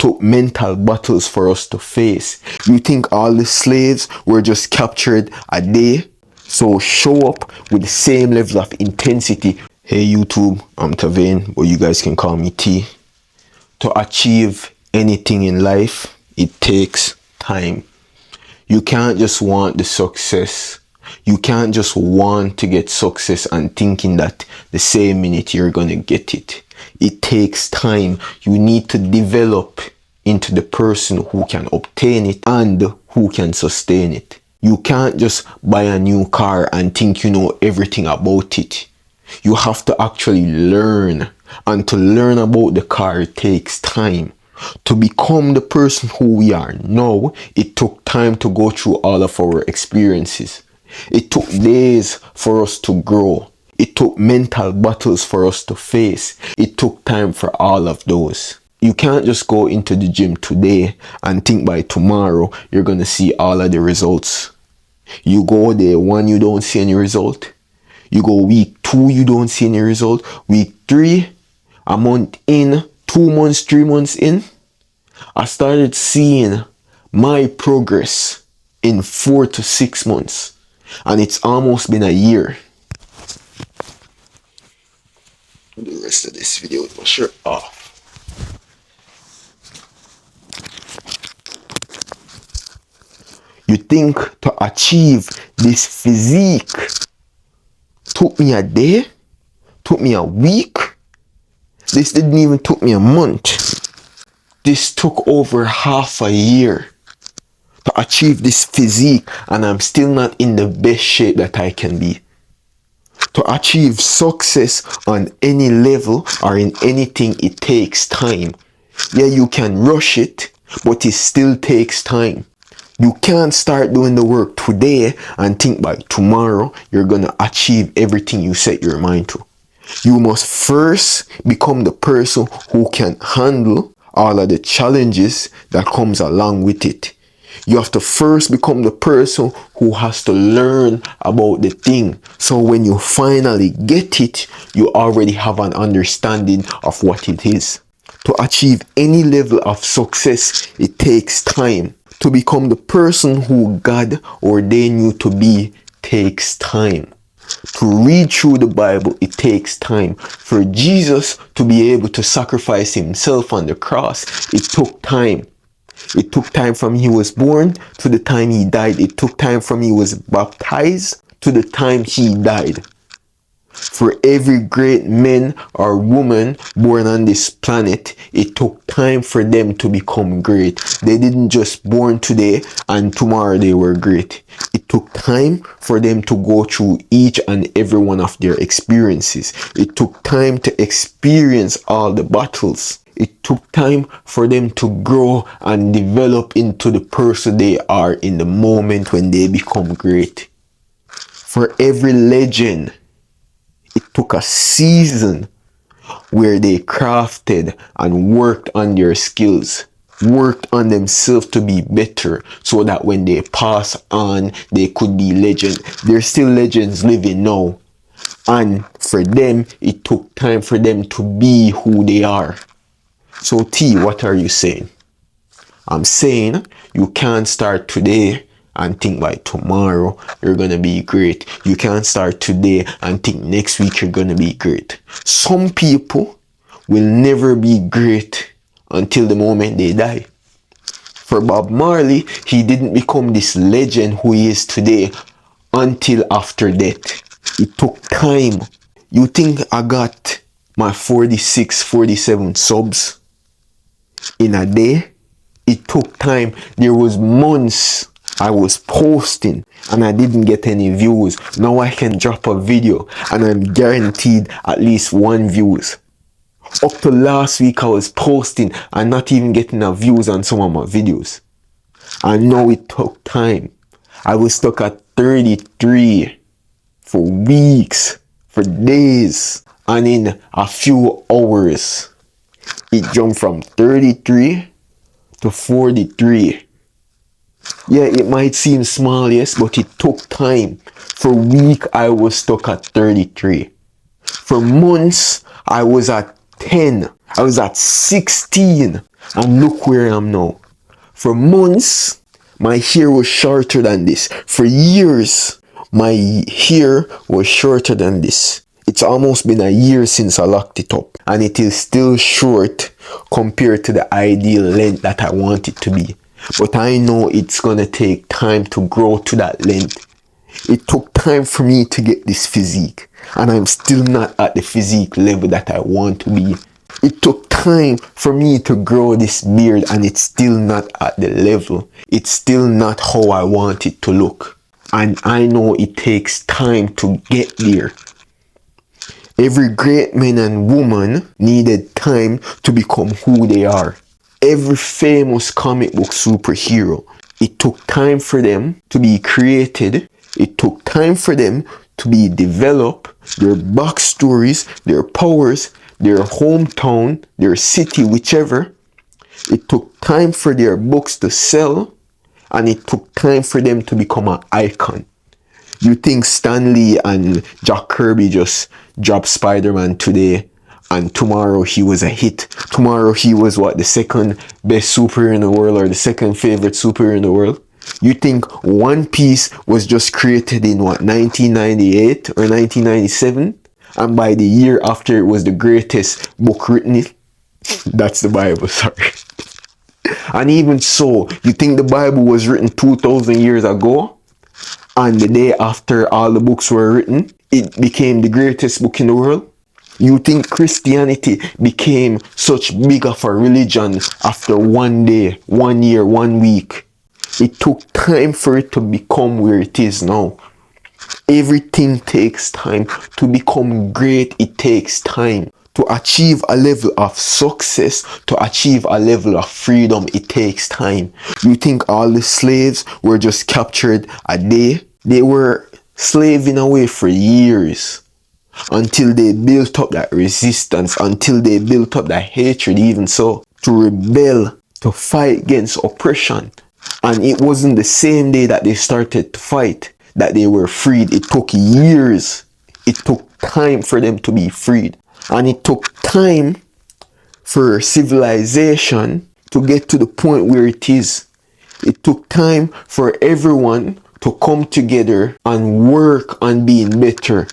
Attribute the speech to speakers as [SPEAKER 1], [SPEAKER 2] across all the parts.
[SPEAKER 1] took mental battles for us to face. You think all the slaves were just captured a day? So show up with the same level of intensity. Hey YouTube, I'm Tavane, but you guys can call me T. To achieve anything in life, it takes time. You can't just want the success. You can't just want to get success and thinking that the same minute you're gonna get it. It takes time. You need to develop into the person who can obtain it and who can sustain it. You can't just buy a new car and think you know everything about it. You have to actually learn. And to learn about the car takes time. To become the person who we are now, it took time to go through all of our experiences. It took days for us to grow. It took mental battles for us to face. It took time for all of those. You can't just go into the gym today and think by tomorrow you're going to see all of the results. You go day 1, you don't see any result. You go week 2, you don't see any result. Week 3, a month in, 2 months, 3 months in, I started seeing my progress in 4 to 6 months. And it's almost been a year. I'll do the rest of this video with my shirt off. You think to achieve this physique took me a day? Took me a week? This didn't even took me a month. This took over half a year to achieve this physique, and I'm still not in the best shape that I can be. To achieve success on any level or in anything, it takes time. Yeah, you can rush it, but it still takes time. You can't start doing the work today and think by tomorrow you're gonna achieve everything you set your mind to. You must first become the person who can handle all of the challenges that comes along with it. You have to first become the person who has to learn about the thing. So when you finally get it, you already have an understanding of what it is. To achieve any level of success, it takes time. To become the person who God ordained you to be takes time. To read through the Bible, it takes time. For Jesus to be able to sacrifice himself on the cross, it took time. It took time from he was born to the time he died. It took time from he was baptized to the time he died. For every great man or woman born on this planet, it took time for them to become great. They didn't just born today and tomorrow they were great. It took time for them to go through each and every one of their experiences. It took time to experience all the battles. It took time for them to grow and develop into the person they are in the moment when they become great. For every legend, it took a season where they crafted and worked on their skills, worked on themselves to be better so that when they pass on, they could be legends. There's still legends living now. And for them, it took time for them to be who they are. So T, what are you saying? I'm saying you can't start today and think by tomorrow you're gonna be great. You can't start today and think next week you're gonna be great. Some people will never be great until the moment they die. For Bob Marley, he didn't become this legend who he is today until after death. It took time. You think I got my 46, 47 subs in a day? It took time. There was months I was posting and I didn't get any views. Now I can drop a video and I'm guaranteed at least 1 views. Up to last week I was posting and not even getting a views on some of my videos. I know it took time. I was stuck at 33 for weeks, for days, and in a few hours it jumped from 33 to 43. Yeah, it might seem small, yes, but it took time. For a week, I was stuck at 33. For months, I was at 10. I was at 16. And look where I am now. For months, my hair was shorter than this. For years, my hair was shorter than this. It's almost been a year since I locked it up, and it is still short compared to the ideal length that I want it to be. But I know it's gonna take time to grow to that length. It took time for me to get this physique, and I'm still not at the physique level that I want to be. It took time for me to grow this beard, and it's still not at the level. It's still not how I want it to look. And I know it takes time to get there. Every great man and woman needed time to become who they are. Every famous comic book superhero, it took time for them to be created. It took time for them to be developed, their backstories, their powers, their hometown, their city, whichever. It took time for their books to sell, and it took time for them to become an icon. You think Stan Lee and Jack Kirby just dropped Spider-Man today and tomorrow he was a hit? Tomorrow he was what, the second best superhero in the world, or the second favorite superhero in the world? You think One Piece was just created in what, 1998 or 1997? And by the year after it was the greatest book written? That's the Bible, sorry. And even so, you think the Bible was written 2,000 years ago? And the day after all the books were written, it became the greatest book in the world? You think Christianity became such big of a religion after one day, 1 year, 1 week? It took time for it to become where it is now. Everything takes time. To become great, it takes time. To achieve a level of success, to achieve a level of freedom, it takes time. You think all the slaves were just captured a day? They were slaving away for years until they built up that resistance, until they built up that hatred, even so, to rebel, to fight against oppression. And it wasn't the same day that they started to fight that they were freed. It took years. It took time for them to be freed. And it took time for civilization to get to the point where it is. It took time for everyone to come together and work on being better.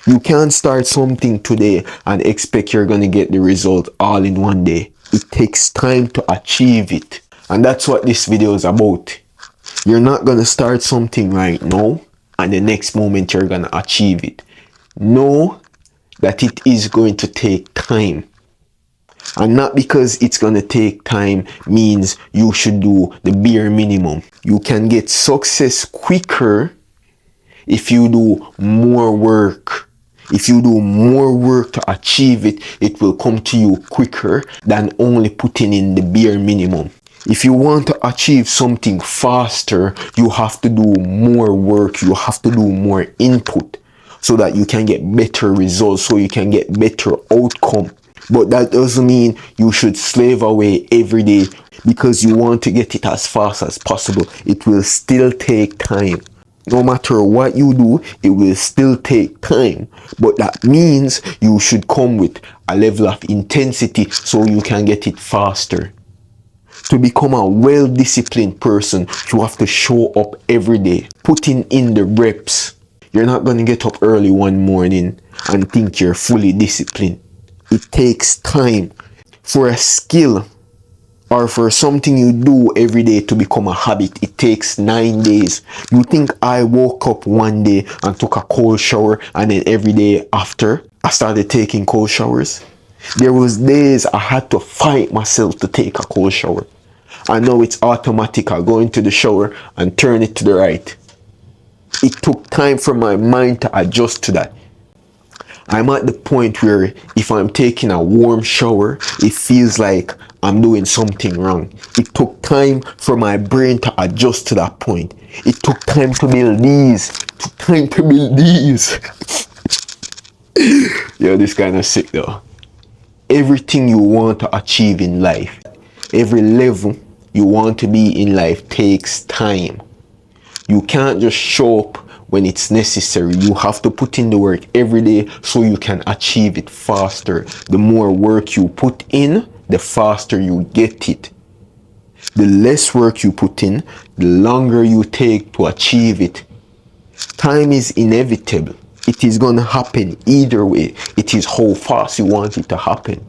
[SPEAKER 1] You can't start something today and expect you're going to get the result all in one day. It takes time to achieve it. And that's what this video is about. You're not going to start something right now and the next moment you're going to achieve it. Know that it is going to take time. And not because it's going to take time means you should do the bare minimum. You can get success quicker if you do more work. If you do more work to achieve it, it will come to you quicker than only putting in the bare minimum. If you want to achieve something faster, you have to do more work. You have to do more input so that you can get better results, so you can get better outcome. But that doesn't mean you should slave away every day because you want to get it as fast as possible. It will still take time. No matter what you do, it will still take time. But that means you should come with a level of intensity so you can get it faster. To become a well-disciplined person, you have to show up every day, putting in the reps. You're not going to get up early one morning and think you're fully disciplined. It takes time. For a skill or for something you do every day to become a habit, it takes 9 days. You think I woke up one day and took a cold shower and then every day after I started taking cold showers? There was days I had to fight myself to take a cold shower. And now it's automatic. I go into the shower and turn it to the right. It took time for my mind to adjust to that. I'm at the point where if I'm taking a warm shower, it feels like I'm doing something wrong. It took time for my brain to adjust to that point. It took time to build these. It took time to build these. Yo, this kind of sick though. Everything you want to achieve in life, every level you want to be in life takes time. You can't just show up when it's necessary. You have to put in the work every day so you can achieve it faster. The more work you put in, the faster you get it. The less work you put in, the longer you take to achieve it. Time is inevitable. It is going to happen either way. It is how fast you want it to happen.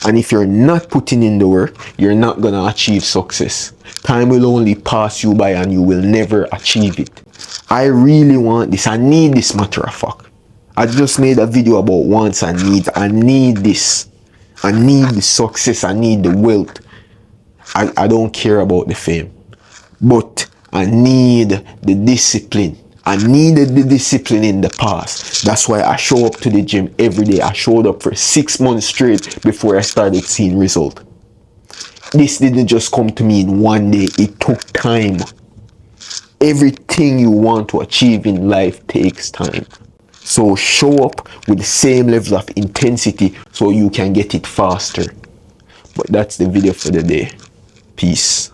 [SPEAKER 1] And if you're not putting in the work, you're not going to achieve success. Time will only pass you by and you will never achieve it. I really want this. I need this, matter of fact. I just made a video about wants and needs. I need this. I need the success. I need the wealth. I don't care about the fame. But I need the discipline. I needed the discipline in the past. That's why I show up to the gym every day. I showed up for 6 months straight before I started seeing result. This didn't just come to me in one day. It took time. Everything you want to achieve in life takes time. So show up with the same level of intensity so you can get it faster. But that's the video for the day. Peace.